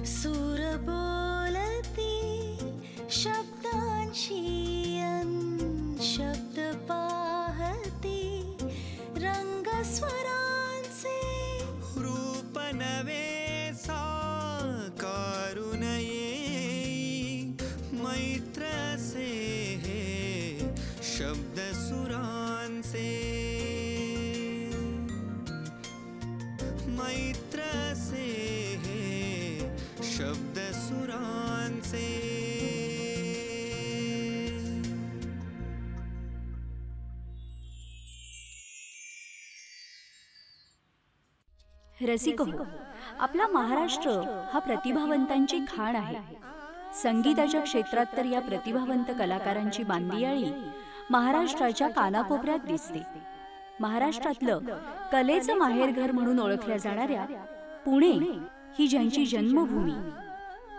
सूर बोलती शब्दांशी शब्द पाहती रंग स्वरांचे रूप नवे साकारून येई मैत्र से हे शब्द सुरांचे मैत्र से हे शब्द सुरांचे. रसिको, आपला महाराष्ट्र हा प्रतिभावंतांची खाण आहे. संगीताच्या क्षेत्रात तर या प्रतिभावंत कलाकारांची बांदियाळी महाराष्ट्राच्या कानाकोपऱ्यात दिसते. महाराष्ट्रातलं कलेचं माहेरघर म्हणून ओळखल्या जाणाऱ्या पुणे ही ज्यांची जन्मभूमी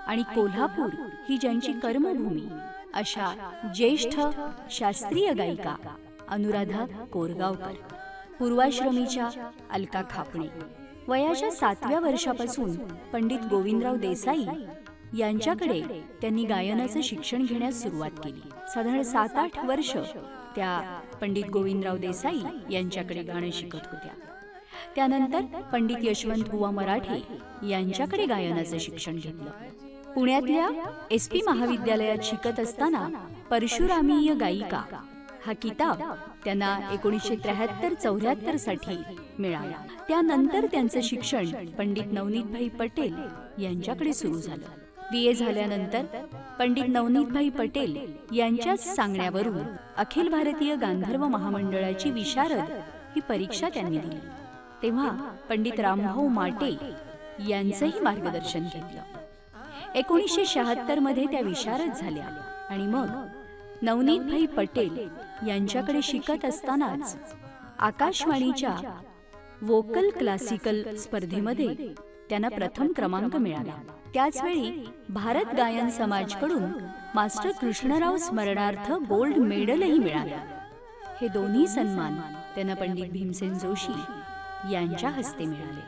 आणि कोल्हापूर ही ज्यांची कर्मभूमी अशा ज्येष्ठ शास्त्रीय गायिका अनुराधा कोरगावकर, पूर्वाश्रमीच्या अलका खापणे, वयाच्या 7व्या वर्षापासून पंडित गोविंदराव देसाई यांच्याकडे त्यांनी गायनाचं शिक्षण घेण्यास सुरुवात केली. साधारण 7-8 वर्ष त्या पंडित गोविंदराव देसाई यांच्याकडे गाणं शिकत होत्या. त्यानंतर पंडित यशवंतबुवा मराठे यांच्याकडे गायनाचं शिक्षण घेतलं. पुण्यातल्या SP महाविद्यालयात शिकत असताना परशुरामीय गायिका हा किताब त्यांना 1973-74 साठी मिळाला. त्यानंतर त्यांचं शिक्षण पंडित नवनीतभाई पटेल यांच्याकडे सुरू झालं. BA झाल्यानंतर पंडित नवनीतभाई पटेल यांच्या सांगण्यावरून अखिल भारतीय गांधर्व महामंडळाची विशारद ही परीक्षा त्यांनी दिली. तेव्हा पंडित रामभाऊ माटे यांचंही मार्गदर्शन घेतलं. 1976 मध्ये त्या विशारद झाल्या आणि मग नवनीतभाई पटेल यांच्याकडे शिकत असतानाच आकाशवाणीच्या वोकल क्लासिकल स्पर्धेमध्ये त्यांना प्रथम क्रमांक मिळाला. त्याचवेळी भारत गायन समाजकडून मास्टर कृष्णराव स्मरणार्थ गोल्ड मेडलही मिळालं. हे दोन्ही सन्मान त्यांना पंडित भीमसेन जोशी यांच्या हस्ते मिळाले.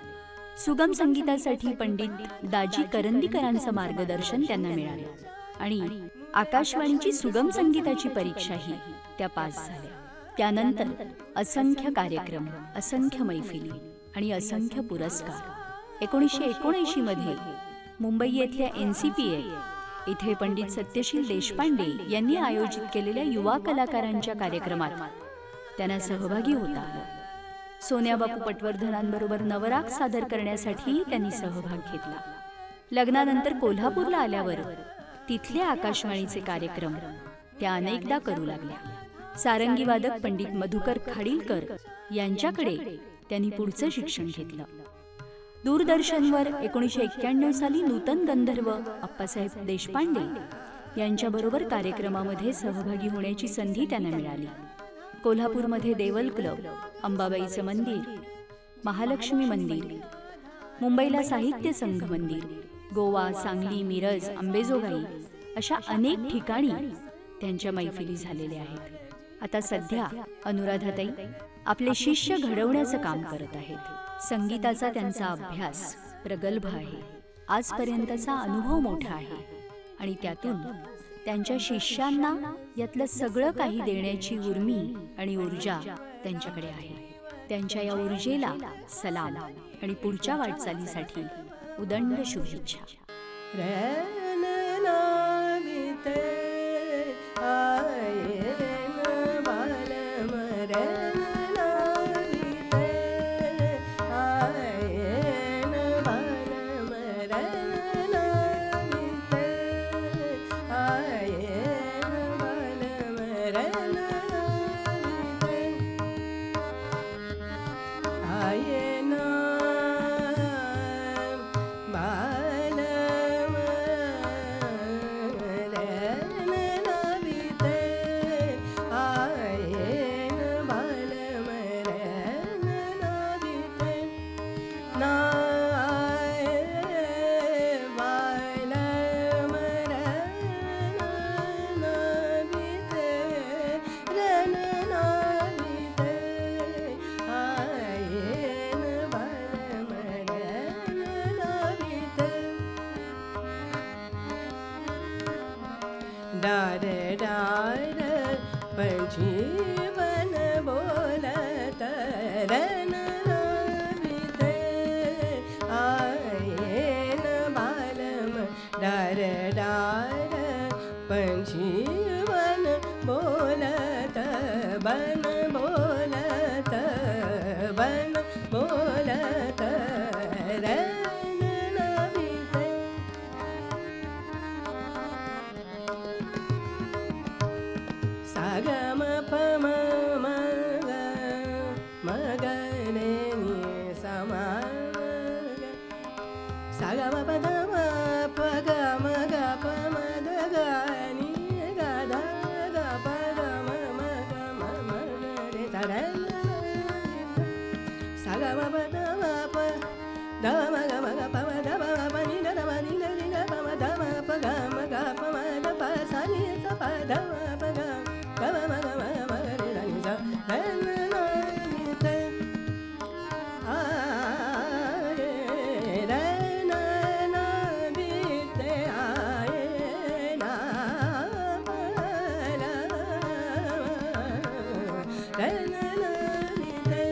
सुगम संगीतासाठी पंडित दाजी करंदीकरांचं मार्गदर्शन त्यांना मिळालं आणि आकाशवाणीची सुगम संगीताची परीक्षाही त्या पास झाल्या. त्यानंतर असंख्य कार्यक्रम, असंख्य मैफिली आणि असंख्य पुरस्कार. 1979 मध्ये मुंबई येथल्या NCPA इथे पंडित सत्यशील देशपांडे यांनी आयोजित केलेल्या युवा कलाकारांच्या कार्यक्रमात त्यांना सहभागी होता आलं. सोन्याबापू पटवर्धनांबरोबर नवराग सादर करण्यासाठी त्यांनी सहभाग घेतला. लग्नानंतर कोल्हापूरला आल्यावर तिथल्या आकाशवाणीचे कार्यक्रम त्या अनेकदा करू लागल्या. सारंगी वादक पंडित मधुकर खाडीलकर यांच्याकडे त्यांनी पुढचं शिक्षण घेतलं. दूरदर्शनवर 1991 साली नूतन गंधर्व अप्पासाहेब देशपांडे यांच्याबरोबर कार्यक्रमामध्ये सहभागी होण्याची संधी त्यांना मिळाली. कोल्हापूरमध्ये देवल क्लब, अंबाबाईचं मंदिर, महालक्ष्मी मंदिर, मुंबईला साहित्य संघ मंदिर, गोवा, सांगली, मिरज, अंबेजोगाई अशा अनेक ठिकाणी त्यांच्या मैफिली झालेल्या आहेत. आता सध्या अनुराधाताई आपले शिष्य घडवण्याचं काम करत आहेत. संगीताचा त्यांचा अभ्यास प्रगल्भ आहे. आजपर्यंतचा अनुभव मोठा आहे आणि त्यातून त्यांच्या शिष्यांना यातलं सगळं काही देण्याची उर्मी आणि ऊर्जा त्यांच्याकडे आहे. त्यांच्या या ऊर्जेला सलाम आणि पुढच्या वाटचालीसाठी उदंड शुभेच्छा. डार डार पंजीवन बोलत रन रविते आयेन बालम डार डार पंजीवन बोलत बन बोलत बन बोलत रन रविते सागम पम मग मगने नि समा सागम पद पग मग पम ग नि ग ध ग पग मग रे तडन सागम पद प ध मग मग पम ध प नि ध म नि नि ग पम ध म प ग मग पम ध प सा नि स प ध म प ग ग म ग म म रे ध नि स ध न नि त आ रे ध न न बि ते आ ए ना प ल ध न न बि ते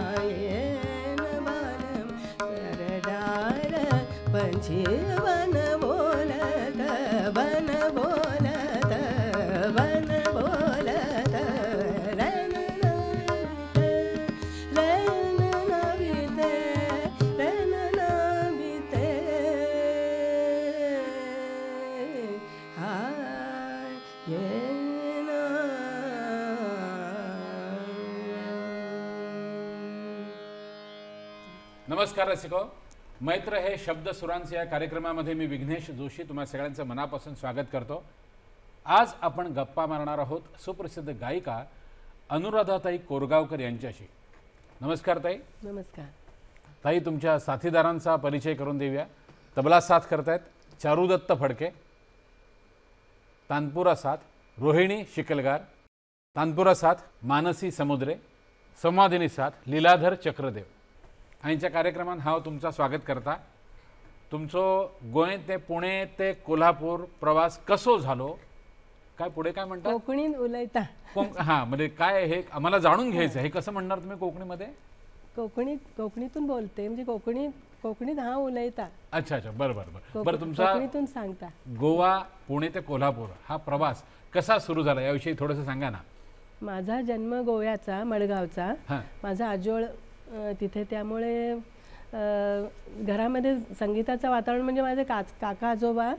आयेन बालम पंजीवन बोलत बन बोलत बन बोलत रन नविते रन नविते नमस्कार रसिको, मैत्र हे शब्द सुरांचे या कार्यक्रमामध्ये मी विघ्नेश जोशी तुम्हा सगळ्यांचं मनापासून स्वागत करतो. आज आपण गप्पा मारणार आहोत सुप्रसिद्ध गायिका अनुराधाताई कोरगावकर यांच्याशी. नमस्कार ताई. नमस्कार ताई, तुमच्या साथीदारांचा परिचय करून देऊया. तबला साथ करतायत चारुदत्त फडके, तानपुरा साथ रोहिणी शिकलगार, तानपुरा साथ मानसी समुद्रे, संवादिनी साथ लीलाधर चक्रदेव. हांच्या कार्यक्रमात हांव तुमचा स्वागत करता. तुमचो गोंय ते पुणे ते कोल्हापूर प्रवास कसो झालो, काय पुढे काय म्हणतात, कोकणीन उलयता हां म्हणजे काय हे आम्हाला जाणून घ्यायचं. हे कसं म्हणणार तुम्ही कोकणीमध्ये? कोकणीतून बोलते, म्हणजे कोकणीत हा उलयता. अच्छा अच्छा, बरं बरं बरं बरं. तुमचा कोकणीतून सांगता गोवा पुणे ते कोल्हापूर हा प्रवास कसा सुरू झाला याविषयी थोडंसं सांगा ना. माझा जन्म गोव्याचा, मडगावचा. हां माझा आजोळ तिथे, त्यामुळे घरामध्ये संगीताचं वातावरण म्हणजे माझे काका आजोबा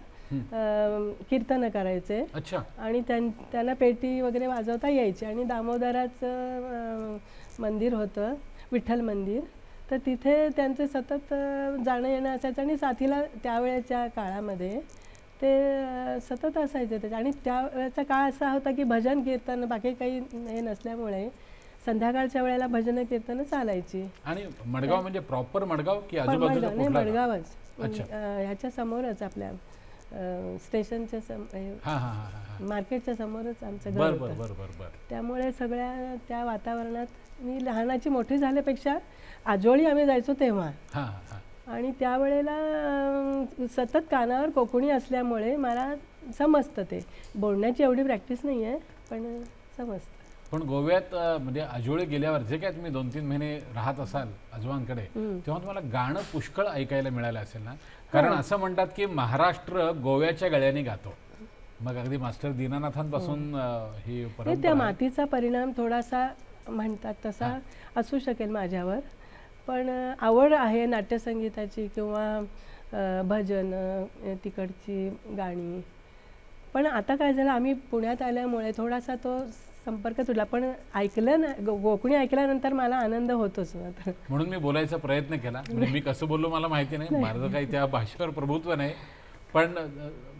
कीर्तन करायचे. अच्छा. आणि त्यांना पेटी वगैरे वाजवता यायची. आणि दामोदराचं मंदिर होतं, विठ्ठल मंदिर, तर तिथे त्यांचे सतत जाणं येणं असायचं. आणि साथीला त्यावेळेच्या काळामध्ये ते सतत असायचे त्याच्या. आणि त्यावेळेचा काळ असा होता की भजन कीर्तन बाकी काही हे नसल्यामुळे संध्याकाळच्या वेळेला भजन कीर्तन चालायची. आणि मडगाव म्हणजे प्रॉपर मडगाव की आजूबाजूचा नाही, कुठला? मडगावच. अच्छा. ह्याच्या समोरच आपल्या स्टेशनच्या मार्केटच्या समोरच आमचं घर बरं होतं. बरं बरं बरं. त्यामुळे सगळ्या त्या वातावरणात मी लहानाची मोठी झाल्यापेक्षा आजोळी आम्ही जायचो तेव्हा. हां हां. आणि त्यावेळेला सतत कानावर कोकणी असल्यामुळे मला समजतं. ते बोलण्याची एवढी प्रॅक्टिस नाही आहे, पण समजतं. पण गोव्यात म्हणजे आजोळी गेल्यावर जे काय तुम्ही 2-3 महिने राहत असाल आजोबांकडे, तेव्हा तुम्हाला गाणं पुष्कळ ऐकायला मिळालं असेल ना. कारण असं म्हणतात की महाराष्ट्र गोव्याच्या गळ्याने गातो. मग अगदी मास्टर दीनानाथांपासून ही ते परंपरा त्या आहे. मातीचा परिणाम थोडासा म्हणतात तसा असू शकेल माझ्यावर. पण आवड आहे नाट्यसंगीताची किंवा भजन तिकडची गाणी. पण आता काय झालं, आम्ही पुण्यात आल्यामुळे थोडासा तो संपर्क तुटला. पण ऐकलं ना, कोकणी ऐकल्यानंतर मला आनंद होतोच. म्हणून मी बोलायचा प्रयत्न केला. म्हणजे मी कसं बोललो मला माहिती नाही, माझं काही त्या भाषेवर प्रभुत्व नाही, पण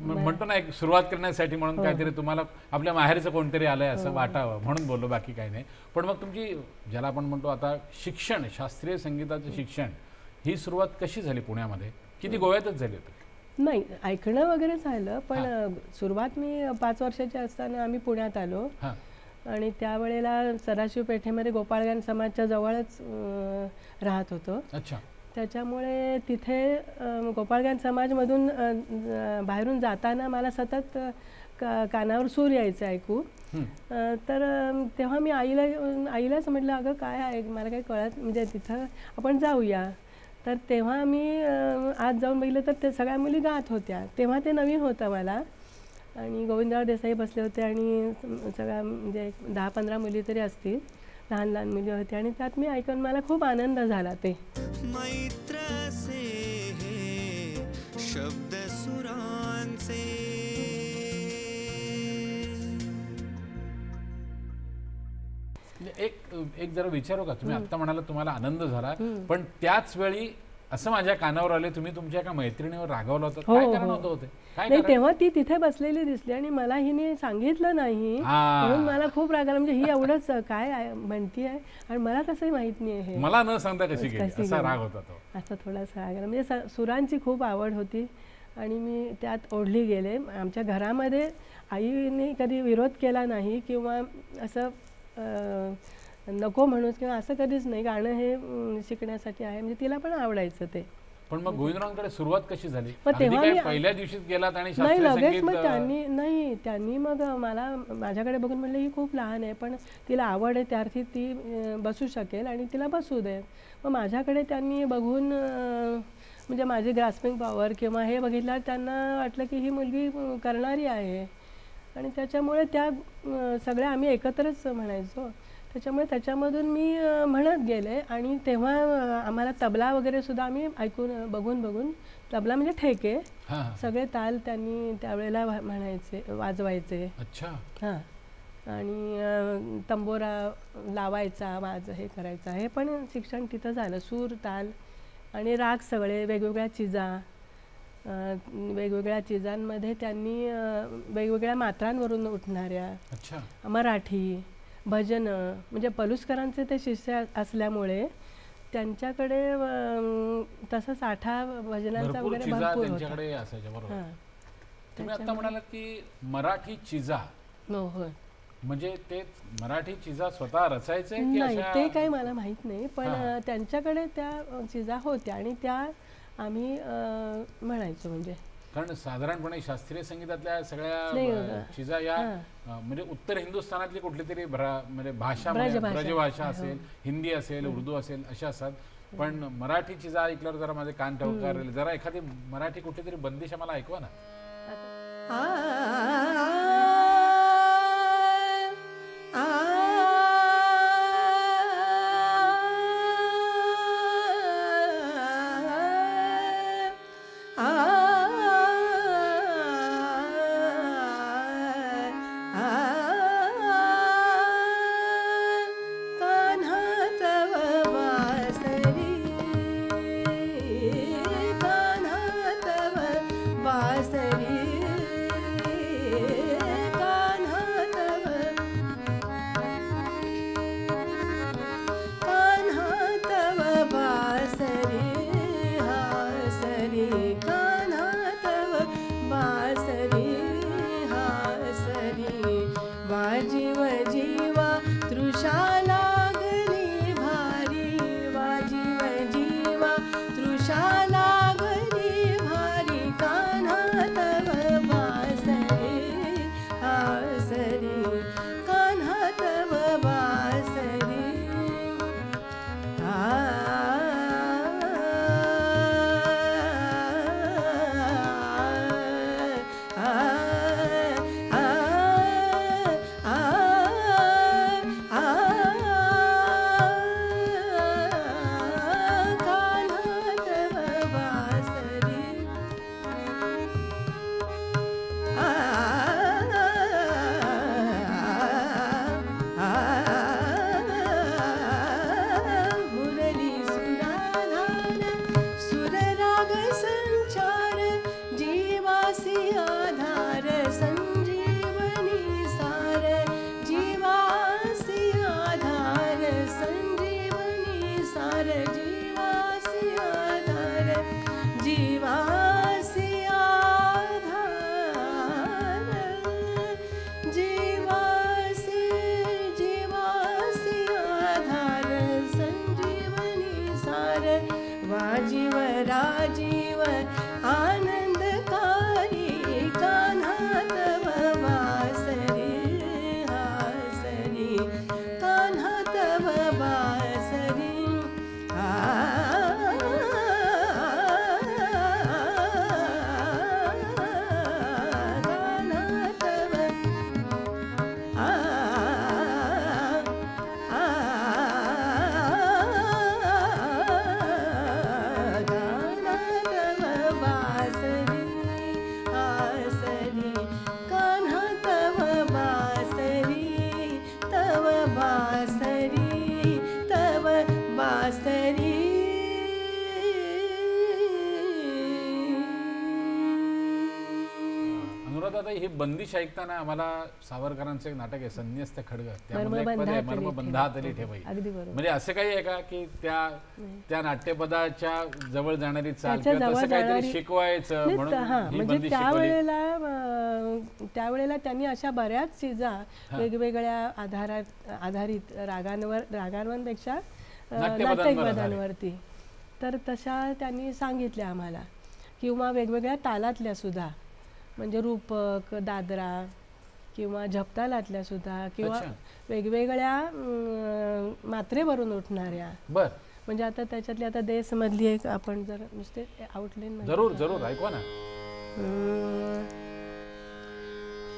म्हणतो ना एक सुरुवात करण्यासाठी म्हणून काहीतरी तुम्हाला आपल्या माहेरचं कोणतरी आलंय असं वाटावं म्हणून बोललो, बाकी काही नाही. पण मग तुमची ज्याला आपण म्हणतो आता शिक्षण, शास्त्रीय संगीताचं शिक्षण, ही सुरुवात कशी झाली पुण्यामध्ये? किती गोव्यातच झाली होती? नाही, ऐकणं वगैरे झालं, पण सुरुवात मी 5 वर्षाची असताना आम्ही पुण्यात आलो. आणि त्यावेळेला सदाशिव पेठेमध्ये गोपाळगान समाजच्या जवळच राहत होतो. अच्छा. त्याच्यामुळे तिथे गोपाळगान समाजमधून बाहेरून जाताना मला सतत कानावर सूर यायचं ऐकू. तर तेव्हा मी आईलाच म्हटलं, अगं काय आहे, मला काही कळत, म्हणजे तिथं आपण जाऊया. तर तेव्हा मी आज जाऊन बघितलं तर ते सगळ्या मुली गात होत्या. तेव्हा ते नवीन होतं मला. आणि गोविंदराव देसाई बसले होते आणि सगळ्या म्हणजे 10-15 मुली तरी असतील, लहान लहान मुली होत्या. आणि त्यात मी ऐकून मला खूप आनंद झाला. ते मैत्र से शब्द सुरांचे एक जरा विचारू का, तुम्ही आता म्हणाला तुम्हाला आनंद झाला, पण त्याच वेळी असं माझ्या कानावर आले तुम्ही तुमच्या एका मैत्रिणीवर रागावला होता. काय कारण होतं होते? नाही, तेव्हा ती तिथे बसलेली दिसली आणि मला हिने सांगितलं नाही, म्हणून मला खूप राग आला. म्हणजे ही एवढंच काय म्हणतीये आणि मला कसंही माहित नाही हे, मला न सांगता कशी गेली, असा राग होता तो. असा थोडासा राग आला. म्हणजे सुरांची खूप आवड होती आणि मी त्यात ओढली गेले. आमच्या घरामध्ये आईने कधी विरोध केला नाही किंवा असं नको म्हणून किंवा असं कधीच नाही. गाणं हे शिकण्यासाठी आहे, म्हणजे तिला पण आवडायचं ते. पण मग गोविंदरावांकडे सुरुवात कशी झाली? तेव्हा मी पहिल्या दिवशीच गेलात आणि नाही, लगेच मग त्यांनी मग मला माझ्याकडे बघून म्हणलं ही खूप लहान आहे, पण तिला आवड आहे, त्यार्थी ती बसू शकेल आणि तिला बसू दे. मग माझ्याकडे त्यांनी बघून म्हणजे माझी ग्रास्पिंग पॉवर किंवा हे बघितलं, त्यांना वाटलं की ही मुलगी करणारी आहे. आणि त्याच्यामुळे त्या सगळ्या आम्ही एकत्रच म्हणायचो. त्याच्यामुळे त्याच्यामधून मी म्हणत गेले. आणि तेव्हा आम्हाला तबला वगैरे सुद्धा आम्ही ऐकून बघून तबला म्हणजे ठेके सगळे ताल त्यांनी त्यावेळेला म्हणायचे, वाजवायचे. अच्छा. हां. आणि तंबोरा लावायचा, हे करायचा. हे पण शिक्षण तिथं झालं. सूर, ताल आणि राग सगळे वेगवेगळ्या चिजा, वेगवेगळ्या चिजांमध्ये त्यांनी वेगवेगळ्या मात्रांवरून उठणाऱ्या. अच्छा. मराठी भजन, म्हणजे पलुसकरांचे ते शिष्य असल्यामुळे त्यांच्याकडे तसं साठा भजनांचा वगैरे भरपूर होता. तुम्ही आता म्हणालात की मराठी चिजा, हो, म्हणजे ते मराठी चिजा स्वतः रचायचे? नाही, ते काही मला माहित नाही, पण त्यांच्याकडे त्या चिजा होत्या आणि त्या आम्ही म्हणायचो. म्हणजे कारण साधारणपणे शास्त्रीय संगीतातल्या सगळ्या चिजा या म्हणजे उत्तर हिंदुस्थानातली कुठली तरी म्हणजे भाषा, ब्रजभाषा असेल, हिंदी असेल, उर्दू असेल, अशा असतात. पण मराठी चिजा ऐकल्यावर जरा माझे कान ठवकार, जरा एखादी मराठी कुठली तरी बंदिश मला ऐकवा ना. आधार जीवासी आधार जीवासी आधार जीवासी जीवासी आधार संजीवनी सार वाजीव राजीव आनंदकारी कान्हा तव वासरी हासरी कान्हा तव वासरी कान्हा तव अनुराधा, ही बंदिश ऐकताना आम्हाला सावरकरांचं एक नाटक आहे संन्यस्त खड्ग, त्यामध्ये एक पद आहे मर्मबंधातली ठेवाई. अगदी बरोबर. म्हणजे असं काही आहे का की त्या नाट्यपदाच्या जवळ जाणारी चाल त्याच्या किंवा तसं जवळ काहीतरी जाणारी- शिकवायचं म्हणून ही म्हणजे बंदिश शिकवली? त्यावेळेला त्यांनी अशा बऱ्याच चीजा वेगवेगळ्या आधारित रागांपेक्षा नाट्यपदांवरती तर तशा त्यांनी सांगितल्या आम्हाला, किंवा वेगवेगळ्या तालातल्या सुद्धा, म्हणजे रूपक, दादरा किंवा झपतालातल्या सुद्धा, किंवा वेगवेगळ्या मात्रेवरून उठणाऱ्या. बर, म्हणजे आता त्याच्यातली आता देशमधली एक आपण जर नुसते आउटलाईन जरूर जरूर ऐकवा ना.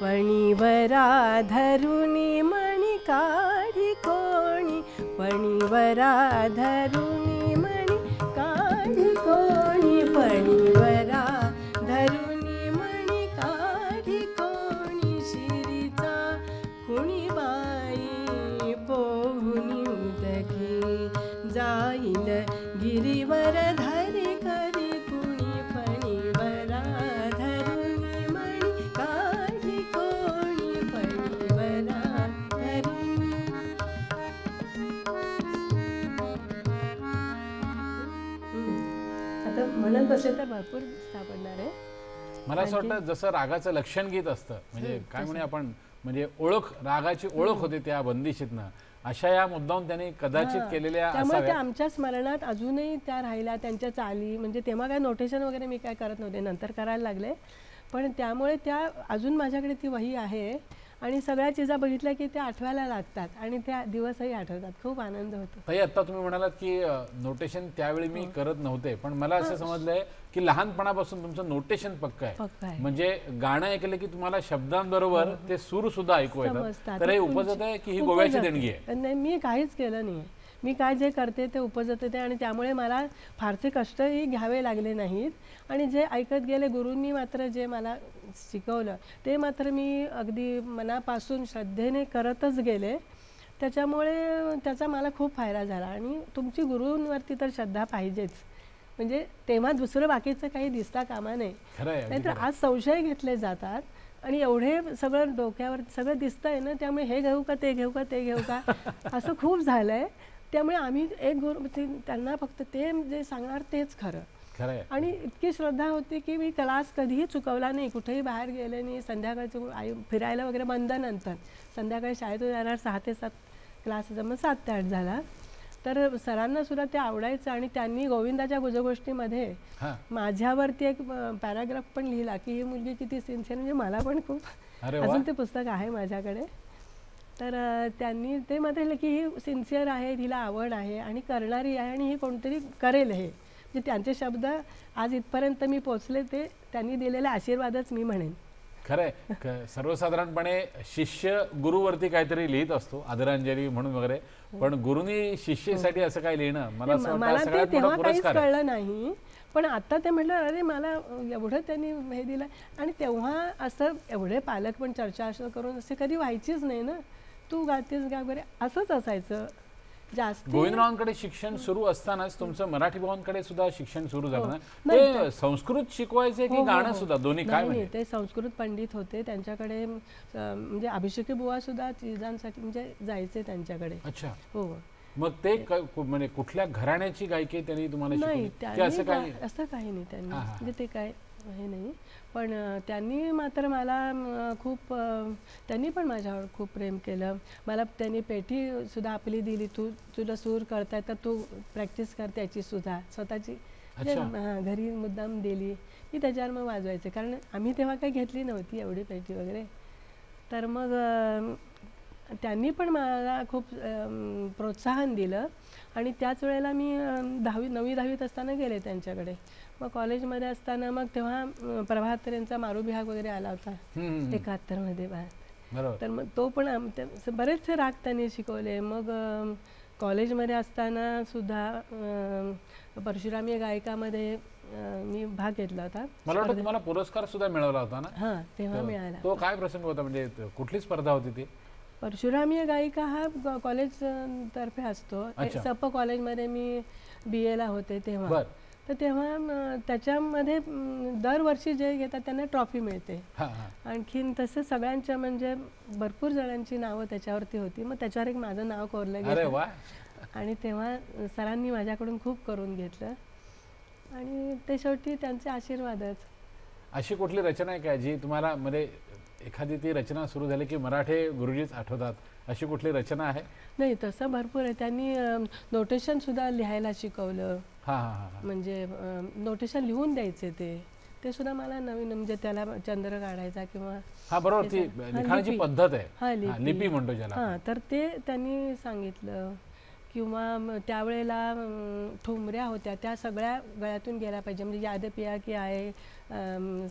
फणीवरा धरुनी मणी काढी कोणी फणीवरा धरुनी मणी काढी कोणी फणीवरा धरुनी मणी काढी कोणी शिरीचा कुणी बाई पोहुनी उदकी जाईल गिरीवर धरी करी कुणी फणीवरा धरुनी मणी काढी कोणी फणीवरा धरुनी. आता म्हणत बसले तर भरपूर सापडणार आहे. मला असं वाटतं जसं रागाचं लक्षण गीत असतं, म्हणजे काय म्हणे आपण, म्हणजे ओळख, रागाची ओळख होते त्या बंदिशीतनं, अशा या मुद्दाम त्यांनी कदाचित केलेल्या त्यामुळे त्या असाव्या. आमच्या स्मरणात अजूनही त्या राहिल्या, त्यांच्या चाली. म्हणजे तेव्हा काय नोटेशन वगैरे मी काय करत नव्हते, नंतर करायला लागले, पण त्यामुळे त्या अजून माझ्याकडे ती वही आहे आणि सगळ्या चीजा बघितल्या की त्या आठवायला लागतात आणि त्या दिवसही आठवतात. खूप आनंद होतो. ताई, आता तुम्ही म्हणालात की नोटेशन त्यावेळी मी करत नव्हते, पण मला असं समजलंय की लहानपणापासून तुमचं नोटेशन पक्क आहे. म्हणजे गाणं ऐकलं की तुम्हाला शब्दांबरोबर ते सूर सुद्धा ऐकू येतात. तर हे उपजत आहे की ही गोव्याची देणगी आहे? नाही, मी काहीच केलं नाही. मी काय जे करते ते उपजत येते आणि त्यामुळे मला फारसे कष्टही घ्यावे लागले नाहीत. आणि जे ऐकत गेले गुरूंनी मात्र जे मला शिकवलं ते मात्र मी अगदी मनापासून श्रद्धेने करतच गेले. त्याच्यामुळे त्याचा मला खूप फायदा झाला. आणि तुमची गुरूंवरती तर श्रद्धा पाहिजेच, म्हणजे तेव्हा दुसरं बाकीचं काही दिसता कामा नये. नाहीतर आज संशय घेतले जातात आणि एवढे सगळं डोक्यावर सगळं दिसतंय ना, त्यामुळे हे घेऊ का ते घेऊ का ते घेऊ का असं खूप झालंय. त्यामुळे आम्ही एक गुरु त्यांना फक्त ते जे सांगणार तेच खरं. आणि इतकी श्रद्धा होती की मी क्लास कधीही चुकवला नाही, कुठेही बाहेर गेले नाही. संध्याकाळचं फिरायला वगैरे बंद, नंतर संध्याकाळी शाळेतून येणार 6 ते 7 क्लास, मग 7 ते 8 झाला. तर सरांना सुद्धा ते आवडायचं आणि त्यांनी गोविंदाच्या गुजगोष्टीमध्ये माझ्यावरती एक पॅराग्राफ पण लिहिला की ही मुलगी किती सिन्सिअर. म्हणजे मला पण खूप, अजून ते पुस्तक आहे माझ्याकडे. तर त्यांनी ते म्हटलं की ही सिन्सिअर आहे, तिला आवड आहे आणि करणारी आहे आणि ही कोणतरी करेल. हे म्हणजे त्यांचे शब्द आज इथपर्यंत मी पोचले, ते त्यांनी दिलेले आशीर्वादच मी म्हणेन. खरंय. सर्वसाधारणपणे शिष्य गुरुवरती काहीतरी लिहित असतो, आदरांजली म्हणून वगैरे, पण गुरुनी शिष्यासाठी असं काय लिहिणं, मला असं वाटतं सगळ्यात मोठा पुरस्कार आहे. कळलं नाही, पण आता ते म्हटलं अरे मला एवढं त्यांनी हे दिलं. आणि तेव्हा असं एवढे पालक पण चर्चा असं करून असे कधी व्हायचीच नाही ना, तू गातेस गा वगैरे असंच असायचं जास्त. गोविंदरावांकडे शिक्षण सुरू असतानाच तुमचं मराठी भावांकडे सुद्धा शिक्षण सुरू झालं ना. ते संस्कृत शिकवायचे की गाणं सुद्धा, दोन्ही काय? नाही, ते संस्कृत पंडित होते. त्यांच्याकडे म्हणजे अभिषेकी बुवा सुद्धा चिजांसाठी म्हणजे जायचे त्यांच्याकडे. अच्छा. हो. मग ते म्हणजे कुठल्या घराण्याची गायकी त्यांनी तुम्हाला नाही शिकवली की असं काही असं काही नाही त्यांनी, हां, हां. म्हणजे ते काय हे नाही. पण त्यांनी मात्र मला खूप त्यांनी पण माझ्यावर खूप प्रेम केलं. मला त्यांनी पेटी सुद्धा आपली दिली, तुला सूर करताय तर तू प्रॅक्टिस कर त्याची सुद्धा स्वतःची, घरी मुद्दाम दिली. मी त्याच्यावर मग वाजवायचे, कारण आम्ही तेव्हा काही घेतली नव्हती एवढी पेटी वगैरे. तर मग त्यांनी पण मला खूप प्रोत्साहन दिलं. आणि त्याच वेळेला मी 9वी-10वीत असताना गेले त्यांच्याकडे. मग कॉलेजमध्ये असताना मग तेव्हा प्रभातरेंचा मारू बिहाग वगैरे आला होता 71मध्ये. तर मग तो पण बरेचसे राग त्यांनी शिकवले. मग कॉलेजमध्ये असताना सुद्धा परशुरामी गायकामध्ये मी भाग घेतला होता. मला वाटतं तुम्हाला पुरस्कार सुद्धा मिळवला होता ना? हां, तेव्हा मिळाला. तो काय प्रसंग होता, म्हणजे कुठली स्पर्धा होती ती? परशुरामी गायिका हा कॉलेज तर्फे असतो. सप कॉलेजमध्ये मी BA ला होते तेव्हा. तर तेव्हा त्याच्यामध्ये दरवर्षी जे घेतात त्यांना ट्रॉफी मिळते. आणखीन तसं सगळ्यांच्या म्हणजे भरपूर जणांची नावं त्याच्यावरती होती. मग त्याच्यावर एक माझं नाव कोरलं गेलं. आणि तेव्हा सरांनी माझ्याकडून खूप करून घेतलं आणि ते शेवटी त्यांचे आशीर्वादच. अशी कुठली रचना आहे का जी तुम्हाला, म्हणजे एखादी ती रचना सुरू झाली की मराठे गुरुजीच आठवतात, अशी कुठली रचना आहे? नाही, तसं भरपूर आहे. त्यांनी नोटेशन सुद्धा लिहायला शिकवलं. म्हणजे नोटेशन लिहून द्यायचे ते सुद्धा मला नवीन, म्हणजे त्याला चंद्र काढायचा किंवा बरोबर, ती लिखाणाची पद्धत आहे, लिपी म्हणतो ज्याला. तर ते त्यांनी सांगितलं. किंवा त्यावेळेला ठुमऱ्या होत्या, त्या सगळ्या गळ्यातून गेल्या पाहिजे. म्हणजे याद पिया की आहे,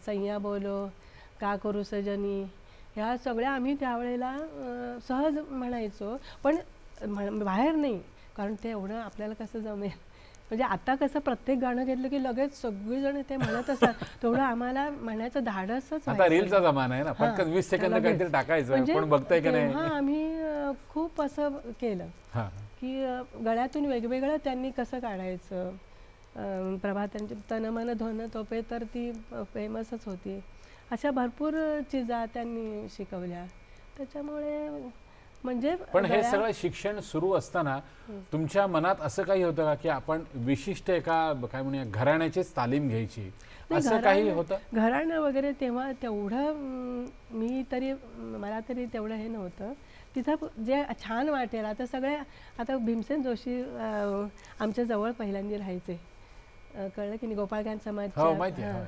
सैया बोलो, का करू सजनी, ह्या सगळ्या आम्ही त्यावेळेला सहज म्हणायचो. पण बाहेर नाही, कारण ते एवढं आपल्याला कसं जमेल. म्हणजे आता कसं प्रत्येक गाणं घेतलं की लगेच सगळीजण ते म्हणत असतात, तेवढं आम्हाला म्हणायचं धाडसच. आता रीलचा जमाना आहे ना, पटकन 20 सेकंद काहीतरी टाकायचं, कोण बघतंय की नाही. आम्ही खूप असं केलं की गळ्यातून वेगवेगळं त्यांनी कसं काढायचं. प्रभातांची तन मन धन तोपे तर ती फेमसच होती. अशा भरपूर चिजा त्यांनी शिकवल्या. त्याच्यामुळे म्हणजे पण हे सगळं शिक्षण सुरू असताना तुमच्या मनात असं काही होतं का की आपण विशिष्ट एका काय म्हणूया घराण्याचीच तालीम घ्यायची, असं काही होतं? घराणं वगैरे तेव्हा तेवढं मला तरी तेवढं हे नव्हतं. तिथं जे छान वाटेल. आता आता भीमसेन जोशी आमच्या जवळ पहिल्यांदा राहायचे, कळलं की नाही, गोपाळकांत समाजच्या.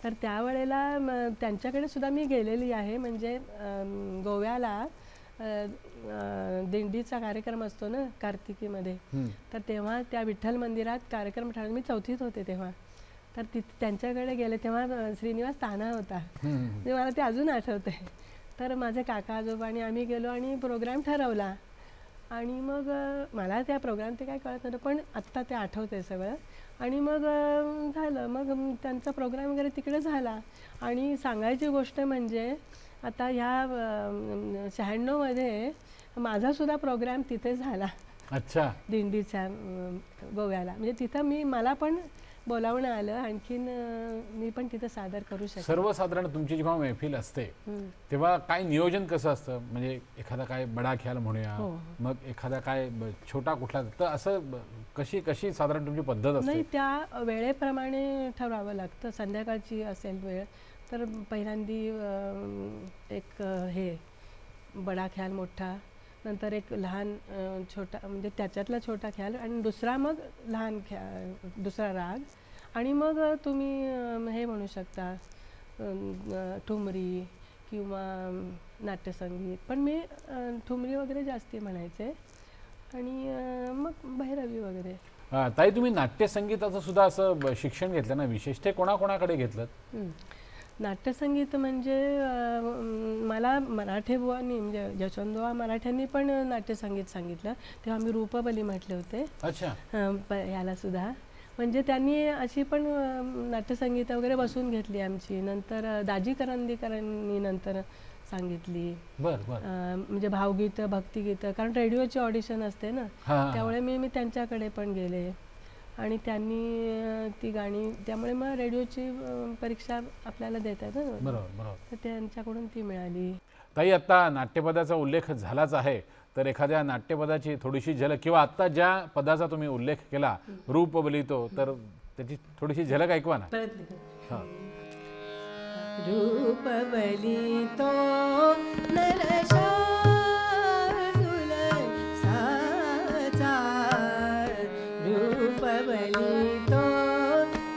तर त्यावेळेला त्यांच्याकडे सुद्धा मी गेलेली आहे. म्हणजे गोव्याला दिंडीचा कार्यक्रम असतो ना कार्तिकीमध्ये, तर तेव्हा त्या विठ्ठल मंदिरात कार्यक्रम ठरवला. मी 4थीत होते तेव्हा. तर त्यांच्याकडे गेले तेव्हा श्रीनिवास तान्हा होता. म्हणजे मला ते अजून आठवते. तर माझे काका आजोबा आणि आम्ही गेलो आणि प्रोग्राम ठरवला. आणि मग मला त्या प्रोग्राम ते काय कळत नव्हतं, पण आत्ता ते आठवते सगळं. आणि मग झालं, मग त्यांचा प्रोग्राम वगैरे तिकडे झाला. आणि सांगायची गोष्ट म्हणजे आता ह्या 96मध्ये माझासुद्धा प्रोग्राम तिथे झाला. अच्छा, दिंडीच्या गोव्याला. म्हणजे तिथं मला पण बोलावणं आलं. आणखीन मी पण तिथं सादर करू शकते. सर्वसाधारण तुमची जेव्हा मैफिल असते तेव्हा काय नियोजन कसं असतं? म्हणजे एखादा काय बडा ख्याल म्हणूया, मग एखादा काय छोटा कुठला, तर असं कशी साधारण तुमची पद्धत असते? नाही, त्या वेळेप्रमाणे ठरवावं लागतं. संध्याकाळची असेल वेळ तर पहिल्यांदी एक हे बडा ख्याल मोठा, नंतर एक लहान छोटा, म्हणजे त्याच्यातला छोटा ख्याल, आणि दुसरा मग लहान दुसरा राग. आणि मग तुम्ही हे म्हणू शकता ठुमरी किंवा नाट्यसंगीत. पण मी ठुमरी वगैरे जास्ती म्हणायचे. आणि मग भैरवी वगैरे. ताई, तुम्ही नाट्यसंगीताचं सुद्धा असं शिक्षण घेतलं ना, विशेष ते कोणाकोणाकडे घेतलं? नाट्यसंगीत म्हणजे मला मराठे बुवांनी, म्हणजे यशवंतबुवा मराठ्यांनी पण नाट्यसंगीत सांगितलं. तेव्हा मी रूपबली म्हटले होते. अच्छा. याला सुद्धा म्हणजे त्यांनी अशी पण नाट्यसंगीत वगैरे बसून घेतली आमची. नंतर दाजी करंदीकरांनी नंतर सांगितली. म्हणजे भावगीतं, भक्तिगीतं, कारण रेडिओची ऑडिशन असते ना, त्यामुळे मी त्यांच्याकडे पण गेले. आणि त्यांनी ती गाणी, त्यामुळे मग रेडिओची परीक्षा आपल्याला देतात ना, तर त्यांच्याकडून ती मिळाली. ताई, आता नाट्यपदाचा उल्लेख झालाच आहे, तर एखाद्या नाट्यपदाची थोडीशी झलक किंवा आत्ता ज्या पदाचा तुम्ही उल्लेख केला रूप बलितो, तर त्याची थोडीशी झलक ऐकवा ना. प्रयत्न कर. हां. रूप बलितो नरशार्दूल साचा, रूप बलितो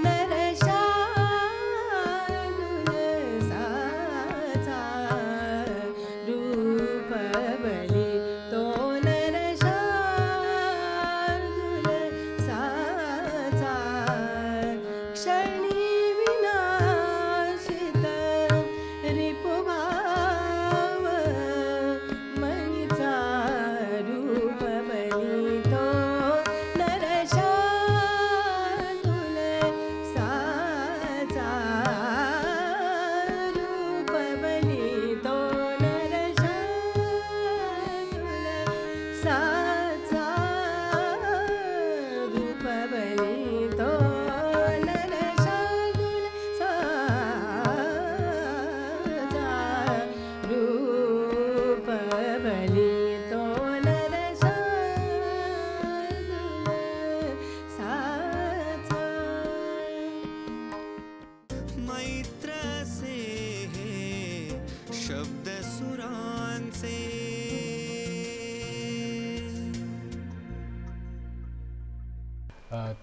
नरशार्दूल साचा, रूप बलितो नरशार्दूल साचा, क्षणी विनाशित रिपुभाव मनीचा, रूप बलितो नरशार्दूल साचा, रूप बलितो नरशार्दूल साचा, रूप बलितो नरशार्दूल साचा, रूप बलितो नरशार्दूल साचा. मैत्र से हे शब्द सुरांचे.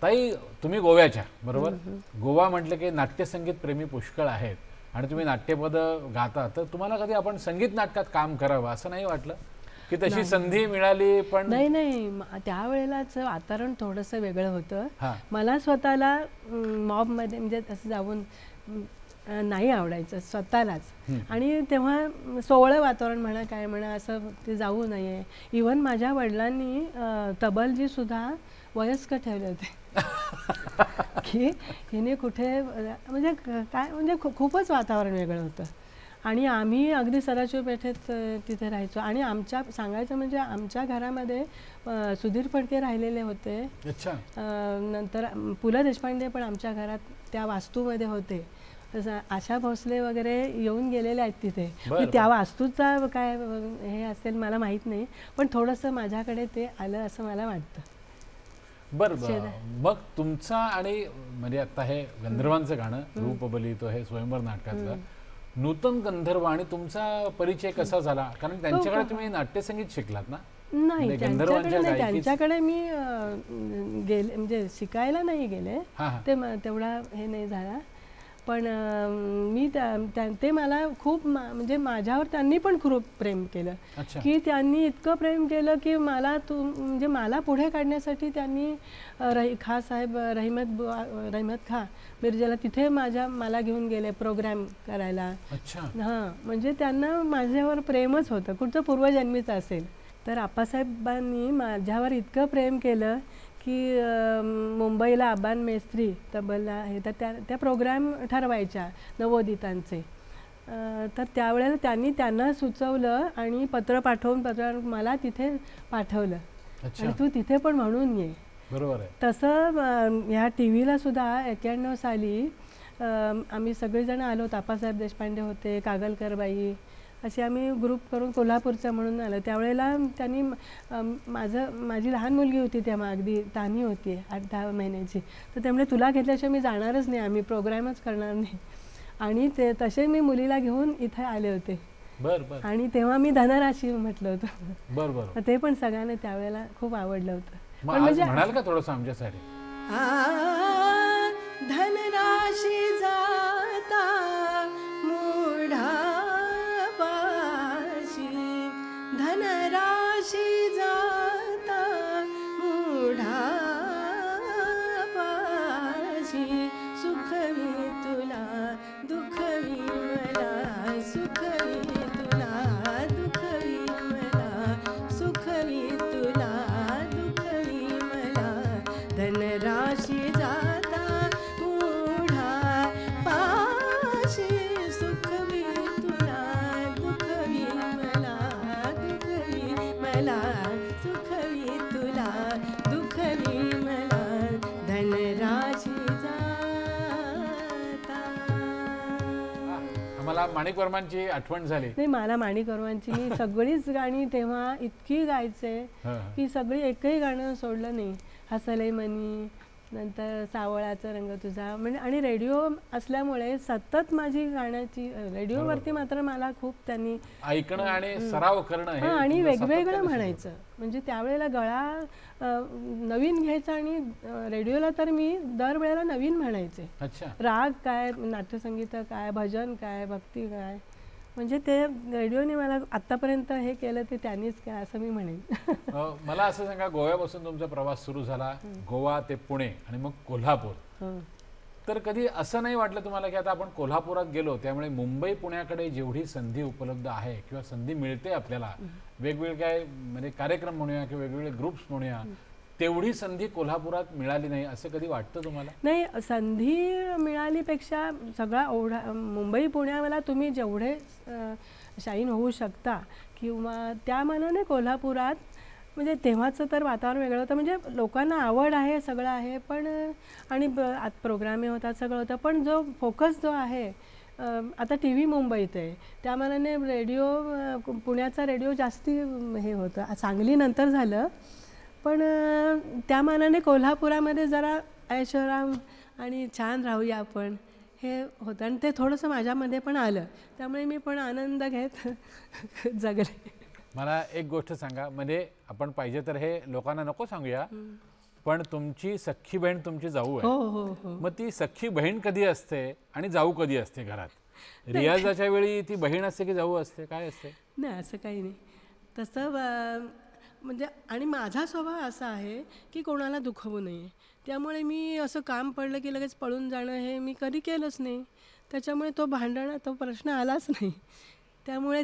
ताई, तुम्ही गोव्याच्या बरोबर. गोवा म्हटलं की नाट्यसंगीत प्रेमी पुष्कळ आहेत आणि तुम्ही नाट्यपद गाता, तर तुम्हाला कधी आपण संगीत नाटकात काम करावं असं नाही वाटलं की तशी संधी मिळाली? पण नाही नाही, त्यावेळेलाच वातावरण थोडंसं वेगळं होतं. हां. मला स्वतःला मॉबमध्ये म्हणजे असं जाऊन नाही आवडायचं स्वतःलाच. आणि तेव्हा सोहळं वातावरण म्हणा काय म्हणा असं ते जाऊ नये. इव्हन माझ्या वडिलांनी तबलजी सुद्धा वयस्कर ठेवले होते की हिने कुठे म्हणजे काय म्हणजे खूपच वातावरण वेगळं होतं. आणि आम्ही अगदी सदाशिव पेठेत तिथे राहायचो. आणि आमच्या सांगायचं म्हणजे आमच्या घरामध्ये सुधीर फडके राहिलेले होते. अच्छा. नंतर पु ल देशपांडे पण आमच्या घरात त्या वास्तूमध्ये होते. आशा भोसले वगैरे येऊन गेलेले आहेत तिथे. त्या वास्तूचा काय हे असेल मला माहीत नाही, पण थोडंसं माझ्याकडे ते आलं असं मला वाटतं. बरं, मग तुमचा आणि म्हणजे आता हे गंधर्वांचं गाणं रूप बलितो हे स्वयंवर नाटकातलं नूतन गंधर्व आणि तुमचा परिचय कसा झाला? कारण त्यांच्याकडे तुम्ही नाट्यसंगीत शिकलात ना? नाही, त्यांच्याकडे मी गेले म्हणजे शिकायला नाही गेले, तेवढा हे नाही झाला. पण मी ते मला खूप म्हणजे माझ्यावर त्यांनी पण खूप प्रेम केलं. की त्यांनी इतकं प्रेम केलं की मला म्हणजे मला पुढे काढण्यासाठी त्यांनी खा साहेब रहिमत खा मिर्जेला तिथे मला घेऊन गेले प्रोग्राम करायला. हां, म्हणजे त्यांना माझ्यावर प्रेमच होतं, कुठचं पूर्वजन्मीचं असेल. तर आप्पासाहेबांनी माझ्यावर इतकं प्रेम केलं की मुंबईला आबान मेस्त्री तबला हे तर त्या प्रोग्राम ठरवायच्या नवोदितांचे. तर त्यावेळेला त्यांना सुचवलं आणि पत्र पाठवून मला तिथे पाठवलं आणि तू तिथे पण म्हणून ये. बरोबर आहे. तसं ह्या टी व्हीला सुद्धा 91 साली आम्ही सगळेजण आलो. आप्पासाहेब देशपांडे होते, कागलकरबाई, असे आम्ही ग्रुप करून कोल्हापूरचं म्हणून आलं. त्यावेळेला त्यांनी माझी लहान मुलगी होती तेव्हा, अगदी तान्ही होती 8-10 महिन्याची. तर त्यामुळे तुला घेतल्याशिवाय मी जाणारच नाही, आम्ही प्रोग्रामच करणार नाही. आणि ते तसे मी मुलीला घेऊन इथे आले होते. आणि तेव्हा मी धनराशी म्हटलं होतं. बरोबर. ते पण सगळ्यांना त्यावेळेला खूप आवडलं होतं. पण म्हणजे म्हणाल का थोडंसं आमच्यासाठी? धनराशी जाता मूढा धनराशी जाता मूढा पाशी, सुखवी तुला दुखवी मला, सुखवी तुला दुखवी मला, सुखवी तुला दुखवी मला. धनराशी जाता मूढा मला माणिक वर्मांची आठवण झाली. नाही, मला माणिक वर्मांची मी सगळीच गाणी तेव्हा इतकी गायचे की सगळी एकही गाणं सोडलं नाही. हसलय मनी, नंतर सावळाचा रंग तुझा, म्हणजे आणि रेडिओ असल्यामुळे सतत माझी गाण्याची रेडिओवरती मात्र मला खूप त्यांनी ऐकणं आणि सराव करणं हे आणि तुमचं वेगवेगळं सातत्याने म्हणायचं. म्हणजे त्यावेळेला गळा नवीन घ्यायचा आणि रेडिओला तर मी दरवेळेला नवीन म्हणायचे. अच्छा. राग काय, नाट्यसंगीत काय, भजन काय, भक्ती काय, म्हणजे ते रेडिओने मला आतापर्यंत हे केलं ते त्यांनीच काय असं मी म्हणेन. मला असं सांगा, गोव्यापासून तुमचा प्रवास सुरू झाला, गोवा ते पुणे आणि मग कोल्हापूर. तर कधी असं नाही वाटलं तुम्हाला की आता आपण कोल्हापुरात गेलो त्यामुळे मुंबई पुण्याकडे जेवढी संधी उपलब्ध आहे किंवा संधी मिळते आपल्याला वेगवेगळे म्हणजे कार्यक्रम म्हणूया किंवा वेगवेगळे ग्रुप्स म्हणूया, तेवढी संधी कोल्हापुरात मिळाली नाही असं कधी वाटतं तुम्हाला? नाही, संधी मिळालीपेक्षा सगळा ओढा मुंबई पुण्याला तुम्ही जेवढे शाईन होऊ शकता किंवा त्या मानाने कोल्हापुरात म्हणजे तेव्हाचं तर वातावरण वेगळं होतं. म्हणजे लोकांना आवड आहे, सगळं आहे, पण आणि प्रोग्राम होतात, सगळं होतं, पण जो फोकस जो आहे आता टी व्ही मुंबईत आहे त्या मानाने रेडिओ पुण्याचा रेडिओ जास्ती हे होतं. सांगली नंतर झालं, पण त्या मानाने कोल्हापुरामध्ये जरा ऐशोराम आणि छान राहूया आपण हे होतं आणि ते थोडंसं माझ्यामध्ये पण आलं. त्यामुळे मी पण आनंद घेत जगले. मला एक गोष्ट सांगा, म्हणजे आपण पाहिजे तर हे लोकांना नको सांगूया, पण तुमची सख्खी बहीण तुमची जाऊ आहे. हो हो हो. मग ती सख्खी बहीण कधी असते आणि जाऊ कधी असते घरात? रियाजाच्या वेळी ती बहीण असते की जाऊ असते, काय असते? नाही, असं काही नाही तसं. म्हणजे आणि माझा स्वभाव असा आहे की कोणाला दुखवू नये. त्यामुळे मी असं काम पडलं की लगेच पळून जाणं हे मी कधी केलंच नाही. त्याच्यामुळे तो भांडणं तो प्रश्न आलाच नाही. त्यामुळे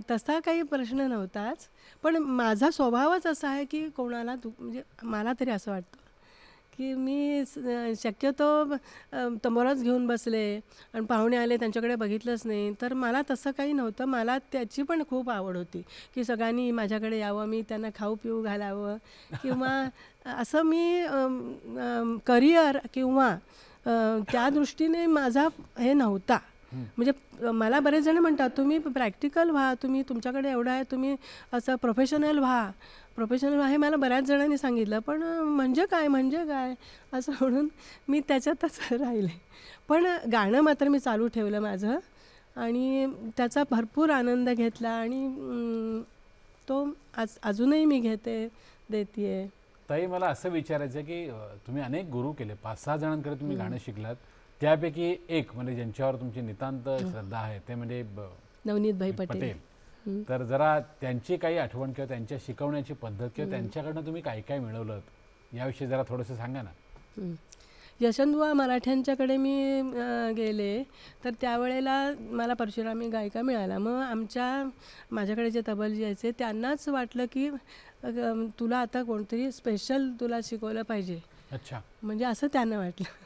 तसा काही प्रश्न नव्हताच. पण माझा स्वभावच असा आहे की कोणाला म्हणजे मला तरी असं वाटतं की मी शक्यतो तंबोराच घेऊन बसले आणि पाहुणे आले त्यांच्याकडे बघितलंच नाही, तर मला तसं काही नव्हतं. मला त्याची पण खूप आवड होती की सगळ्यांनी माझ्याकडे यावं, मी त्यांना खाऊ पिऊ घालावं किंवा असं मी करिअर किंवा त्या दृष्टीने माझा हे नव्हता. म्हणजे मला बरेच जण म्हणतात तुम्ही प्रॅक्टिकल व्हा, तुम्ही तुमच्याकडे एवढं आहे, तुम्ही असं प्रोफेशनल व्हा हे मला बऱ्याच जणांनी सांगितलं. पण म्हणजे काय असं म्हणून मी त्याच्यातच राहिले. पण गाणं मात्र मी चालू ठेवलं माझं आणि त्याचा भरपूर आनंद घेतला आणि तो अजूनही मी देते. ताई, मला असं विचारायचं आहे की तुम्ही अनेक गुरु केले, 5-6 जणांकडे तुम्ही गाणं शिकलात, त्यापैकी एक म्हणजे ज्यांच्यावर तुमची नितांत श्रद्धा आहे ते म्हणजे नवनीतभाई पटेल. तर जरा त्यांची काही आठवण किंवा त्यांच्या शिकवण्याची पद्धत किंवा त्यांच्याकडनं तुम्ही काय काय मिळवलं याविषयी जरा थोडंसं सांगा ना. यशवंतबुवा मराठ्यांच्याकडे मी गेले तर त्यावेळेला मला परशुरामी गायिका मिळाला. मग माझ्याकडे जे तबलजी यायचे त्यांनाच वाटलं की तुला आता कोणतरी स्पेशल तुला शिकवलं पाहिजे. अच्छा. म्हणजे असं त्यांना वाटलं.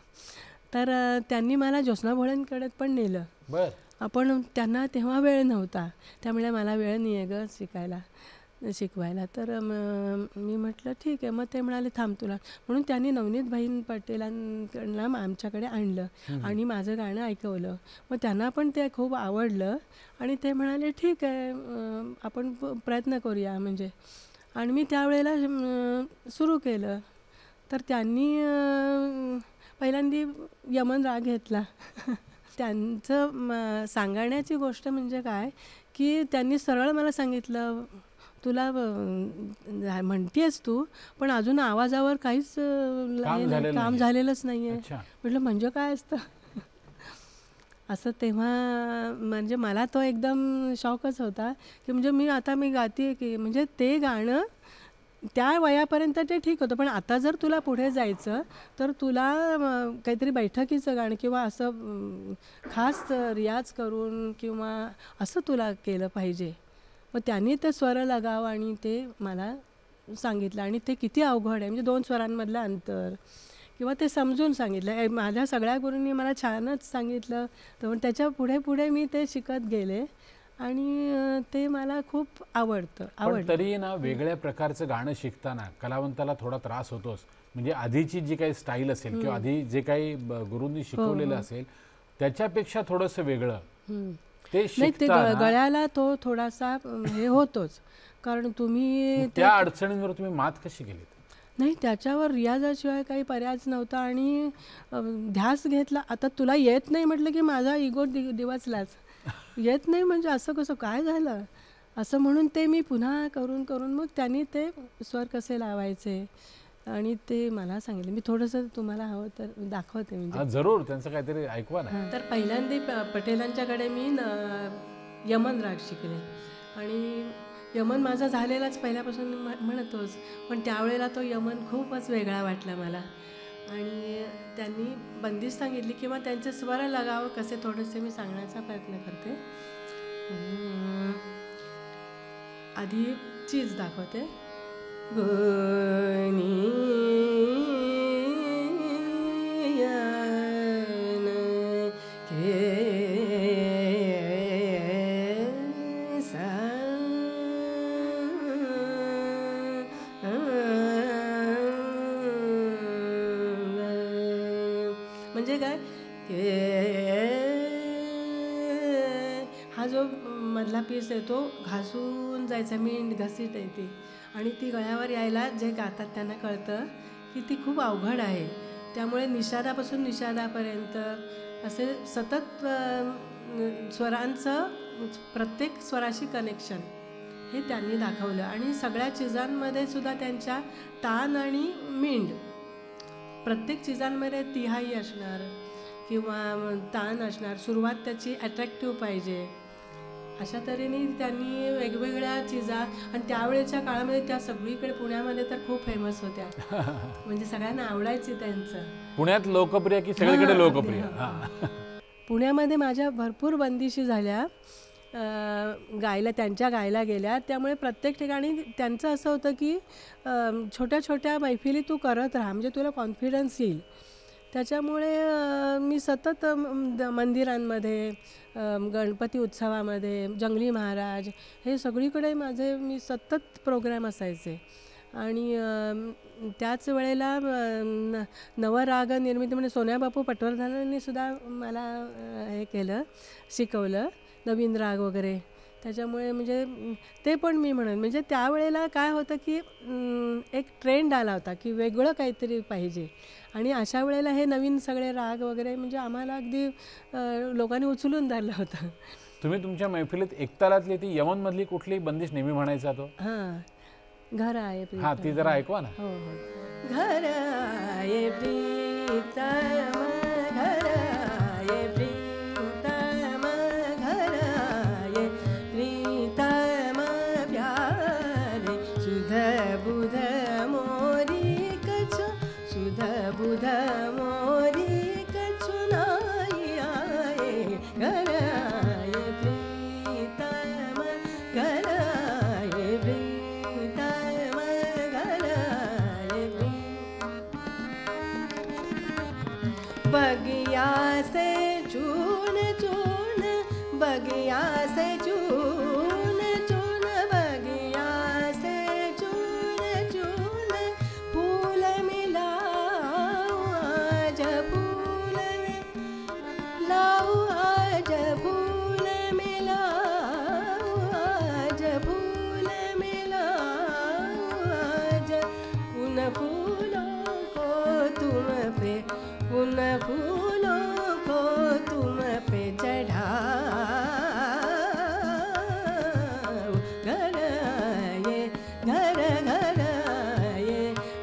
तर त्यांनी मला ज्योत्स्ना भोळेंकडे पण नेलं. बरं. आपण त्यांना तेव्हा वेळ नव्हता, त्यामुळे मला वेळ नाही आहे गं शिकवायला. तर मी म्हटलं ठीक आहे. मग ते म्हणाले थांब तुला, म्हणून त्यांनी नवनीतभाई पटेलांकडनं आमच्याकडे आणलं आणि माझं गाणं ऐकवलं. मग त्यांना पण ते खूप आवडलं आणि ते म्हणाले ठीक आहे आपण प्रयत्न करूया म्हणजे. आणि मी त्यावेळेला सुरू केलं. तर त्यांनी पहिल्यांदा यमन राग घेतला. त्यांचं सांगण्याची गोष्ट म्हणजे काय की त्यांनी सरळ मला सांगितलं तुला म्हणतेस तू पण अजून आवाजावर काहीच काम झालेलंच नाही आहे. म्हटलं म्हणजे काय असतं असं. तेव्हा म्हणजे मला तो एकदम शॉकच होता की म्हणजे मी गाते की म्हणजे ते गाणं त्या वयापर्यंत ते ठीक होतं, पण आता जर तुला पुढे जायचं तर तुला काहीतरी बैठकीचं गाणं किंवा असं खास रियाज करून किंवा असं तुला केलं पाहिजे. मग त्यांनी ते स्वर लगाव आणि ते मला सांगितलं आणि ते किती अवघड आहे म्हणजे 2 स्वरांमधलं अंतर किंवा ते समजून सांगितलं. माझ्या सगळ्या गुरूंनी मला छानच सांगितलं. तर त्याच्या पुढे मी ते शिकत गेले आणि ते मला खूप आवडतं. तरी ना वेगळ्या प्रकारचं गाणं शिकताना कलावंताला थोडा त्रास होतोच. म्हणजे आधीची जी काही स्टाईल असेल किंवा आधी जे काही गुरूंनी शिकवलेलं असेल त्याच्यापेक्षा थोडंसं वेगळं ते नाही ते शिकताना गळ्याला तो थोडासा हे होतोच, कारण तुम्ही त्या अडचणींवर तुम्ही मात कशी केलीत? नाही त्याच्यावर रियाजाशिवाय काही पर्यायच नव्हता आणि ध्यास घेतला. आता तुला येत नाही म्हटलं की माझा इगो दिवसलाच. येत नाही म्हणजे असं कसं काय झालं असं म्हणून ते मी पुन्हा करून करून मग त्यांनी ते स्वर कसे लावायचे आणि ते मला सांगितले. मी थोडंसं तुम्हाला हवं तर दाखवते म्हणजे. जरूर, त्यांचं काहीतरी ऐकवा ना. तर पहिल्यांदा पटेलांच्याकडे मी यमन राग शिकले आणि यमन माझा झालेलाच पहिल्यापासून म्हणतोच, पण त्यावेळेला तो यमन खूपच वेगळा वाटला मला आणि त्यांनी बंदिश सांगितली किंवा त्यांचे स्वर लगाव कसे थोडेसे मी सांगण्याचा प्रयत्न करते. आधी चीज दाखवते. म्हणजे काय, हा जो मधला पीस आहे तो घासून जायचा, मींड घसीट आहे ती, आणि ती गळ्यावर यायला जे गातात त्यांना कळतं की ती खूप अवघड आहे. त्यामुळे निषादापासून निषादापर्यंत असे सतत स्वरांचं प्रत्येक स्वराशी कनेक्शन हे त्यांनी दाखवलं आणि सगळ्या चिजांमध्ये सुद्धा त्यांच्या तान आणि मींड प्रत्येक चिजांमध्ये तिहाई असणार किंवा तान असणार, सुरुवात त्याची अट्रॅक्टिव्ह पाहिजे, अशा तऱ्हेने त्यांनी वेगवेगळ्या चिजा. आणि त्यावेळेच्या काळामध्ये त्या सगळीकडे पुण्यामध्ये तर खूप फेमस होत्या, म्हणजे सगळ्यांना आवडायची त्यांचं. पुण्यात लोकप्रिय की सगळीकडे लोकप्रिय? पुण्यामध्ये माझ्या भरपूर बंदिशी झाल्या, गायला त्यांच्या गायला गेल्या. त्यामुळे प्रत्येक ठिकाणी त्यांचं असं होतं की छोट्या छोट्या मैफिली तू करत राहा म्हणजे तुला कॉन्फिडन्स येईल. त्याच्यामुळे मी सतत मंदिरांमध्ये, गणपती उत्सवामध्ये, जंगली महाराज हे सगळीकडे मी सतत प्रोग्राम असायचे. आणि त्याच वेळेला नवराग निर्मिती म्हणजे सोन्या बापू पटवर्धनांनी सुद्धा मला हे केलं, शिकवलं नवीन राग वगैरे. त्याच्यामुळे म्हणजे ते पण मी म्हणेन म्हणजे त्यावेळेला काय होतं की एक ट्रेंड आला होता की वेगळं काहीतरी पाहिजे आणि अशा वेळेला हे नवीन सगळे राग वगैरे म्हणजे आम्हाला अगदी लोकांनी उचलून धरलं होतं. तुम्ही तुमच्या मैफिलीत एकतालातली ती यमनमधली कुठली बंदिश नेहमी म्हणायचा तो? घर आहे प्रीतम. हा, ती जरा ऐकवा ना. हो हो. घर आहे प्रीतम, घर आहे प्रीतम, घर आहे प्रीतम प्यारे, सुध बुध मोरी कछु, सुध बुध मोरी कछु नाही आहे. घर आहे प्रीतम, घर आहे प्रीतम, घर आहे बगिया से चून चून, बगिया से चून चून, बगिया से चून चून, फूल मिलाओ आज फूल मिलाओ आज फूल मिलाओ आज फूल मिलाओ आज, उन फूलों को तुम पे, उन फूलों को तुम पे चढ़ाओ. घर ये घर घर ये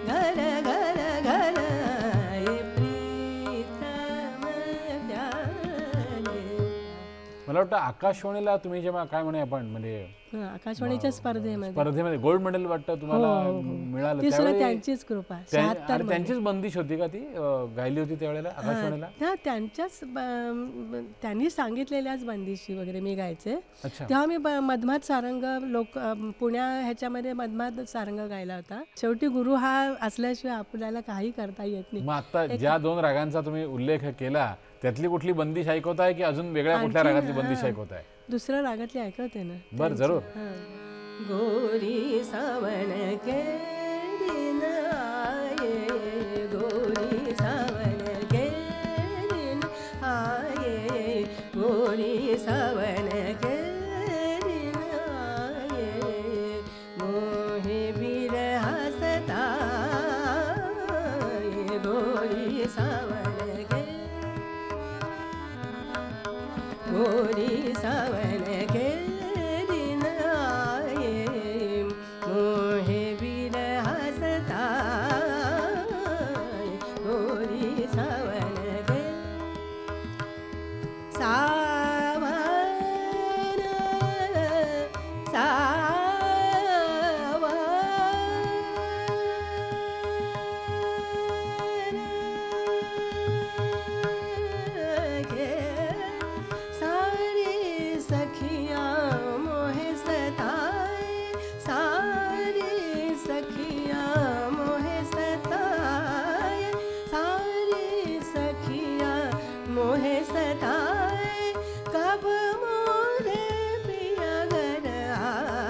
घर घर घर ये प्रीतम प्यारे. मला वाटतं आकाशवाणीला तुम्ही जेव्हा काय म्हणे आपण म्हणजे आकाशवाणीच्या स्पर्धेमध्ये गोल्ड मेडल वाटतं तुम्हाला मिळालं, ती सुद्धा त्यावेळी त्यांचीच कृपा. 76 त्यांचीच बंदिश होती का ती गायली होती त्यावेळेला आकाशवाणीला? त्यांच्याच त्यांनी सांगितलेल्याच बंदिशी वगैरे मी गायचे. अच्छा. तेव्हा मी मधमात सारंग पुण्या ह्याच्यामध्ये मधमात सारंग गायला होता. शेवटी गुरु हा असल्याशिवाय आपल्याला काही करता येत नाही. मग आता ज्या 2 रागांचा तुम्ही उल्लेख केला त्यातली कुठली बंदिश ऐकवताय की अजून वेगळ्या कुठल्या रागातली बंदिश ऐकवताय? दुसऱ्या रागातली ऐकवते ना. बरं, जरूर. गोरी सावन के दिन आये, गोरी सावन के दिन आये, गोरी सावन गोरी सावन के गोरी सावन के दिन आए मोहे बिरह सताए गोरी सावन के मोहे सताए कब मोरे पिया घर आए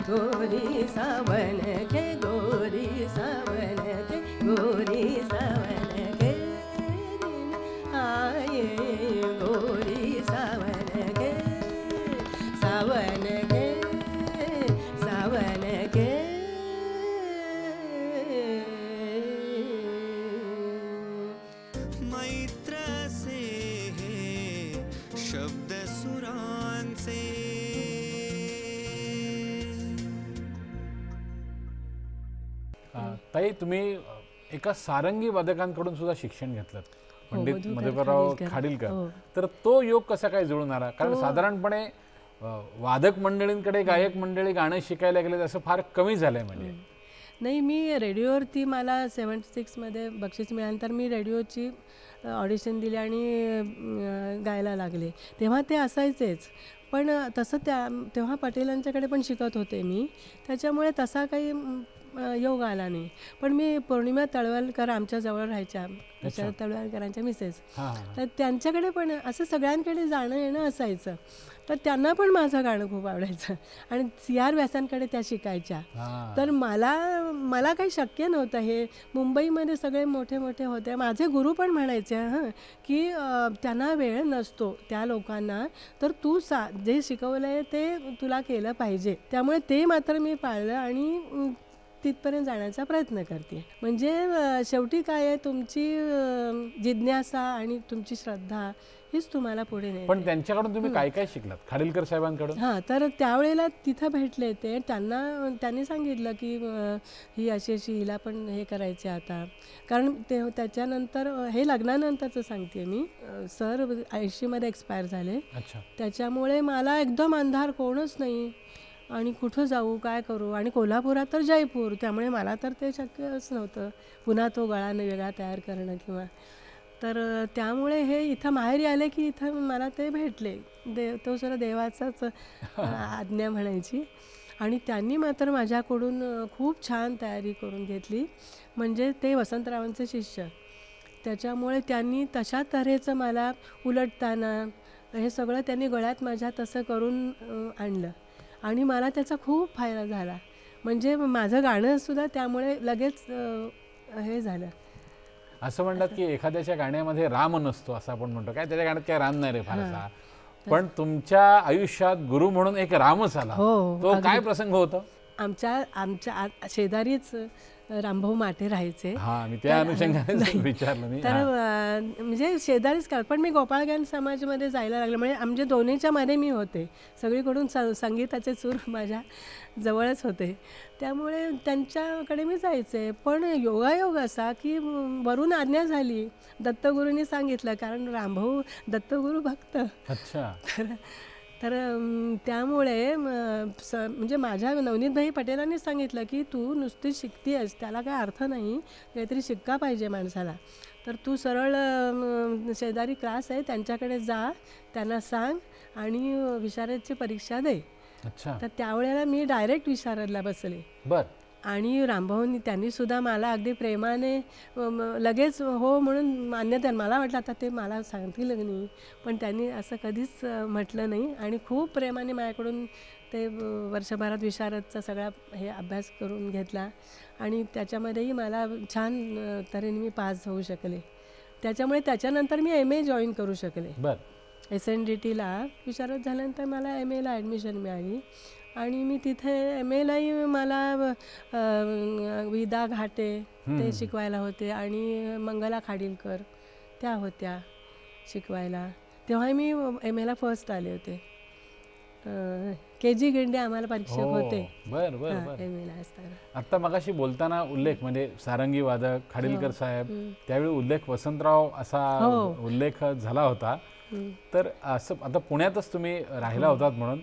गोरी सावन के गोरी सावन के गोरी सावन के दिन आए गोरी सावन के सावन के सावन के मैत्र से शब्द सुरांचे ताई तुम्ही एका सारंगी वादकांकडून सुद्धा शिक्षण घेतलं पंडित मधुकर मधुकरराव खाडिलकर. खाडिलकर हो. तर तो योग कसा काय जुळून आला कारण साधारणपणे वादक मंडळींकडे गायक मंडळी गाणं शिकायला गेले असं फार कमी झालंय म्हणजे नाही मी रेडिओवरती मला 76मध्ये बक्षीस मिळाल्यानंतर मी रेडिओची ऑडिशन दिली आणि गायला लागले तेव्हा ते असायचेच पण तसं तेव्हा पटेलांच्याकडे पण शिकत होते मी त्याच्यामुळे तसा काही योग आला नाही पण मी पौर्णिमा तळवलकर आमच्या जवळ राहायच्या त्या तळवलकरांच्या मिसेस तर त्यांच्याकडे पण असं सगळ्यांकडे जाणं येणं असायचं तर त्यांना पण माझं गाणं खूप आवडायचं आणि CR व्यासांकडे त्या शिकायच्या तर मला काही शक्य नव्हतं हे मुंबईमध्ये सगळे मोठे मोठे होते माझे गुरु पण म्हणायचे की त्यांना वेळ नसतो त्या लोकांना तर तू जे शिकवलं आहे ते तुला केलं पाहिजे त्यामुळे ते मात्र मी पाळलं आणि तिथपर्यंत जाण्याचा प्रयत्न करते म्हणजे शेवटी काय आहे तुमची जिज्ञासा आणि तुमची श्रद्धा हीच तुम्हाला पुढे नेते पण त्यांच्याकडून तुम्ही काय काय शिकलात खाडिलकर साहेबांकडून हां तर त्यावेळेला तिथं भेटले ते त्यांनी सांगितलं की ही अशी हिला पण हे करायचे आता कारण त्याच्यानंतर हे लग्नानंतरचं सांगते मी सर 80मध्ये एक्सपायर झाले त्याच्यामुळे मला एकदम अंधार कोणच नाही आणि कुठं जाऊ काय करू आणि कोल्हापुरात तर जयपूर त्यामुळे मला तर ते शक्यच नव्हतं पुन्हा तो गळा वेगळा तयार करणं किंवा तर त्यामुळे हे इथं माहेरी आले की इथं मला ते भेटले तो जरा देवाचाच आज्ञा म्हणायची आणि त्यांनी मात्र माझ्याकडून खूप छान तयारी करून घेतली म्हणजे ते वसंतरावांचे शिष्य त्याच्यामुळे त्यांनी तशा तऱ्हेचं मला उलटताना हे सगळं त्यांनी गळ्यात माझ्या तसं करून आणलं आणि मला त्याचा खूप फायदा झाला म्हणजे माझं गाणंसुद्धा त्यामुळे लगेच हे झालं असं म्हणतात की एखाद्याच्या गाण्यामध्ये राम नसतो असं आपण म्हणतो काय त्याच्या गाण्यात काय राम नाही रे फारसा पण तुमच्या आयुष्यात गुरु म्हणून एक रामच आला तो काय प्रसंग होता आमच्या शेजारीच रामभाऊ माटे राहायचे मी त्या अनुषंगाने विचारलं नाही तर म्हणजे शेजारीच का पण मी गोपाळगान समाजमध्ये जायला लागले म्हणजे आमच्या दोन्हीच्या मध्ये मी होते सगळीकडून संगीताचे सूर माझ्या जवळच होते त्यामुळे त्यांच्याकडे मी जायचे पण योगायोग असा की वरून आज्ञा झाली दत्तगुरूंनी सांगितलं कारण रामभाऊ दत्तगुरू भक्त अच्छा तर त्यामुळे म्हणजे माझ्या नवनीतभाई पटेलांनी सांगितलं की तू नुसती शिकती आहेस त्याला काय अर्थ नाही काहीतरी शिक्का पाहिजे माणसाला तर तू सरळ शेजारी क्लास आहे त्यांच्याकडे जा त्यांना सांग आणि विशारदची परीक्षा दे तर त्यावेळेला मी डायरेक्ट विशारदला बसले आणि रामभाऊंनी त्यांनीसुद्धा मला अगदी प्रेमाने लगेच हो म्हणून मान्यता मला वाटलं आता ते मला सांगतील नाही पण त्यांनी असं कधीच म्हटलं नाही आणि खूप प्रेमाने माझ्याकडून ते वर्षभरात विशारदचा सगळा हे अभ्यास करून घेतला आणि त्याच्यामध्येही मला छान तऱ्हेने मी पास होऊ शकले त्याच्यामुळे त्याच्यानंतर मी MA जॉईन करू शकले SNDTला विशारद झाल्यानंतर मला MAला ॲडमिशन मिळाली आणि मी तिथे MAलाही मला विदा घाटे ते शिकवायला होते आणि मंगला खाडीलकर त्या होत्या शिकवायला. तेव्हा मी MAला फर्स्ट आले होते. KG गिंडे आम्हाला परीक्षक होते बर बर बर. MAला असताना. आता मगाशी बोलताना उल्लेख म्हणजे सारंगी वादक खाडीलकर साहेब, त्यावेळी उल्लेख वसंतराव असा उल्लेख झाला होता. तर असं आता पुण्यातच तुम्ही राहिला होतात म्हणून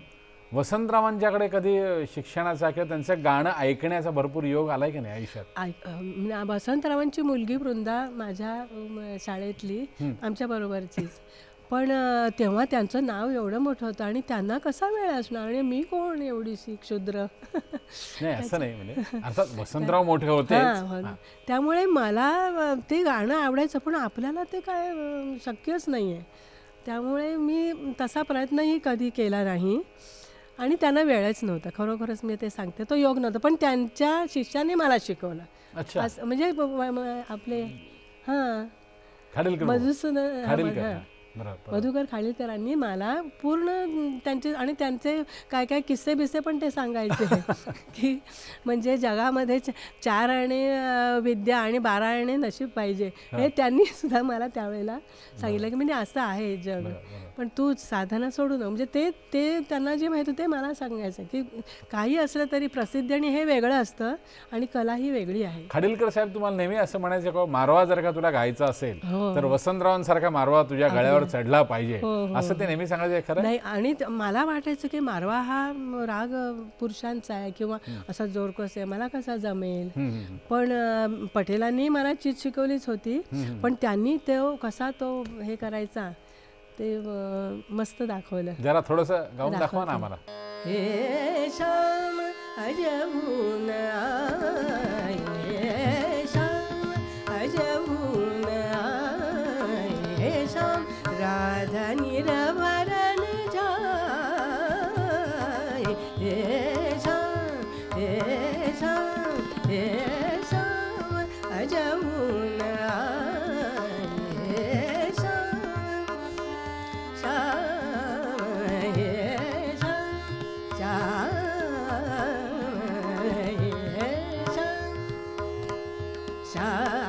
वसंतरावांच्याकडे कधी शिक्षणाचा किंवा त्यांचं गाणं ऐकण्याचा भरपूर योग आलाय की नाही आयुष्यात? वसंतरावांची मुलगी वृंदा माझ्या शाळेतली आमच्या बरोबरचीच, पण तेव्हा त्यांचं नाव एवढं मोठं होतं आणि त्यांना कसा वेळ असणार आणि मी कोण एवढीशी क्षुद्र. नाही असं नाही, म्हणजे अर्थात वसंतराव मोठे होते त्यामुळे मला ते गाणं आवडायचं, पण आपल्याला ते काय शक्यच नाही आहे. त्यामुळे मी तसा प्रयत्नही कधी केला नाही आणि त्यांना वेळच नव्हता. खरोखरच मी ते सांगते, तो योग नव्हता. पण त्यांच्या शिष्याने मला शिकवलं. अच्छा. म्हणजे आपले खाडीलकर मधुकर खाडीलकरांनी मला पूर्ण त्यांचे आणि त्यांचे काय काय किस्से बिस्से पण ते सांगायचे की म्हणजे जगामध्ये 4 आणे विद्या आणि 12 आणे नशीब पाहिजे, हे त्यांनी सुद्धा मला त्यावेळेला सांगितलं की म्हणजे असं आहे जग, पण तू साधना सोडू नको. म्हणजे ते त्यांना जे माहिती ते मला सांगायचं की काही असलं तरी प्रसिद्धी आणि हे वेगळं असतं आणि कला ही वेगळी आहे. खाडीलकर साहेब तुम्हाला नेहमी असं म्हणायचं का मारवा जर का तुला गायचा असेल तर वसंतरावांसारखा मारवा तुझ्या गळ्यावर चढला पाहिजे, असं ते नेहमी सांगायचं? खरं नाही. आणि मला वाटायचं की मारवा हा राग पुरुषांचा आहे किंवा असा जोरकस आहे, मला कसा जमेल. पण पटेलांनी मला चीज शिकवलीच होती, पण त्यांनी तो कसा तो हे करायचा ते मस्त दाखवलं. जरा थोडस गाऊन दाखवा ना आम्हाला. हे श्याम अजहून आए, हे श्याम अजहून आए, हे श्याम राधा निरभरण जाए, हे श्याम हे श्याम हे श्याम अजहून आए, हे श्याम श्याम हे श्याम श्याम श्याम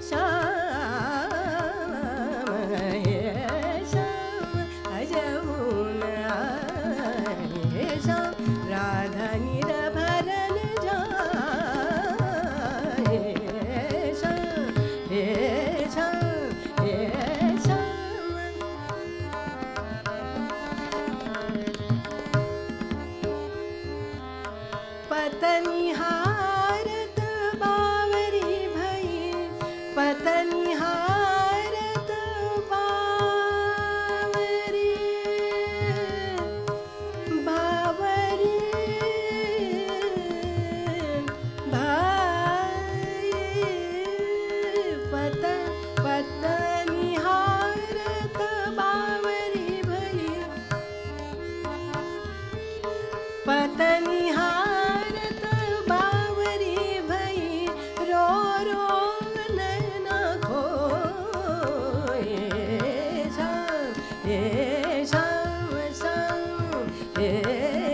श्याम हे श्याम अजहून आए, हे श्याम राधा निरभरण जाए, हे श्याम हे श्याम हे श्याम. पतनी हारत बावरी भई, पतनी हारत बावरी, बावरी भाई, पतनी हारत बावरी भई, पतनी हारत बावरी भई, रो रो नैना खोए, श्याम हे श्याम श्याम हे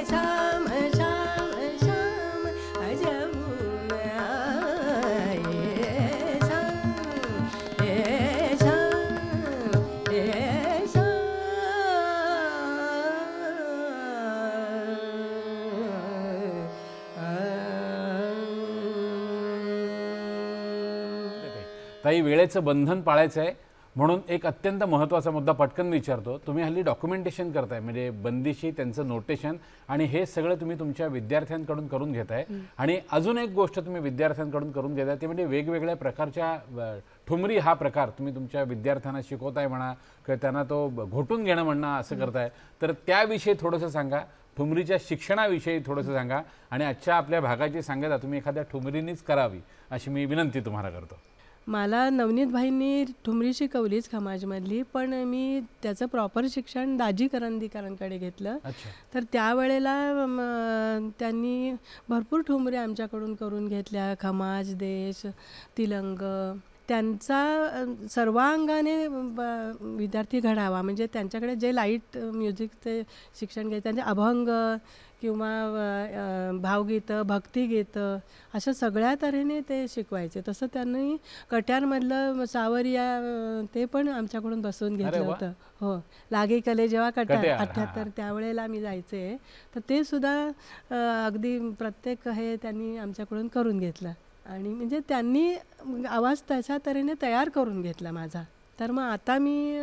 श्याम श्याम श्याम अजहून आए, श्याम हे श्याम हे श्याम. ताई, वेळेचं बंधन पाळायचं आहे म्हणून एक अत्यंत महत्त्वाचा मुद्दा पटकन विचारतो. तुम्ही हल्ली डॉक्युमेंटेशन करताय, म्हणजे बंदिशी, त्यांचं नोटेशन आणि हे सगळं तुम्ही तुमच्या विद्यार्थ्यांकडून करून घेताय. आणि अजून एक गोष्ट तुम्ही विद्यार्थ्यांकडून करून घेताय ते म्हणजे वेगवेगळ्या प्रकारच्या ठुमरी हा प्रकार तुम्ही तुमच्या विद्यार्थ्यांना शिकवताय म्हणा किंवा त्यांना तो घोटून घेणं म्हणणं असं करताय. तर त्याविषयी थोडंसं सांगा, ठुमरीच्या शिक्षणाविषयी थोडंसं सांगा आणि आजच्या आपल्या भागाची सांगता तुम्ही एखाद्या ठुमरीनीच करावी अशी मी विनंती तुम्हाला करतो. मला नवनीतभाईंनी ठुमरी शिकवलीच खमाजमधली, पण मी त्याचं प्रॉपर शिक्षण दाजी करंदीकरांकडे घेतलं. तर त्यावेळेला त्यांनी भरपूर ठुमऱ्या आमच्याकडून करून घेतल्या. खमाज, देश, तिलंग त्यांचा सर्वांगाने विद्यार्थी घडावा, म्हणजे त्यांच्याकडे जे लाईट म्युझिकचे शिक्षण घ्यायचे, त्यांचे अभंग किंवा भावगीतं, भक्तिगीतं अशा सगळ्या तऱ्हेने ते शिकवायचे. तसं त्यांनी कट्यारमधलं सावरिया ते पण आमच्याकडून बसवून घेतलं वा. होतं. हो, लागे कले जेव्हा कट्यार कट्यार, 78 त्यावेळेला मी जायचे, तर ते सुद्धा अगदी प्रत्येक हे त्यांनी आमच्याकडून करून घेतलं. आणि म्हणजे त्यांनी आवाज तशा तऱ्हेने तयार करून घेतला माझा. तर मग आता मी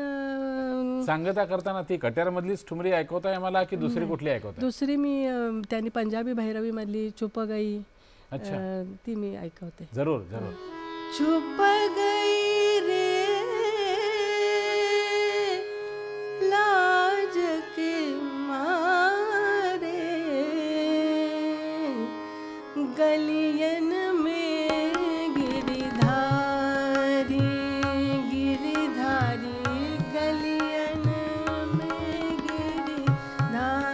सांगता करताना ती कट्यारमधलीच ठुमरी ऐकवताय मला की दुसरी कुठली ऐकवताय? दुसरी मी त्यांनी पंजाबी भैरवीमधली चुप गई, अच्छा. ती मी ऐकवते. जरूर जरूर. चुप गई रे लाज के मारे गलियन में गिरधारी गिरधारी गलियन में गिरधारी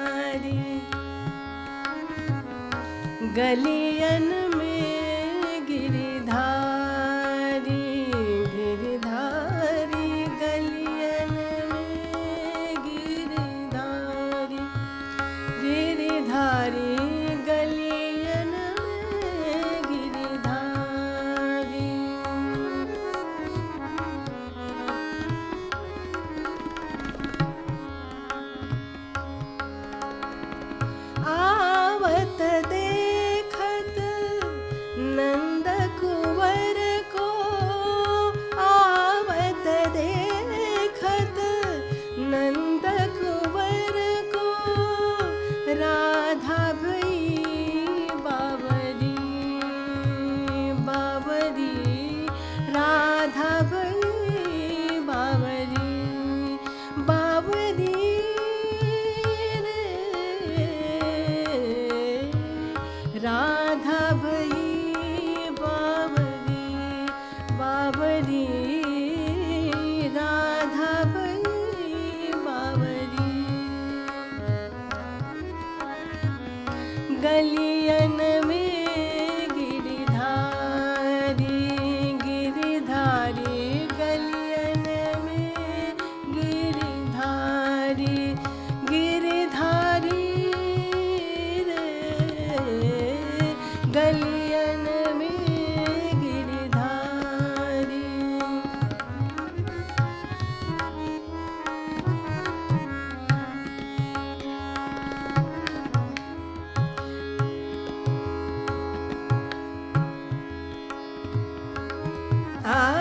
गलियन में गिरधारी गिरधारी गलियन में गिरधारी गिरधारी गलियन में गिरधारी. आवत देखत नंद कुंवर को, आवत देखत नंद कुंवर को, राधा भई बावरी बावरी राधा भई बावरी बावरी रे राधा भई बावरी बावरी राधा भई बावरी. गलियन में गिरधारी गिरधारी गलियन में गिरधारी गिरधारी रे गलियन में गिरधारी. आ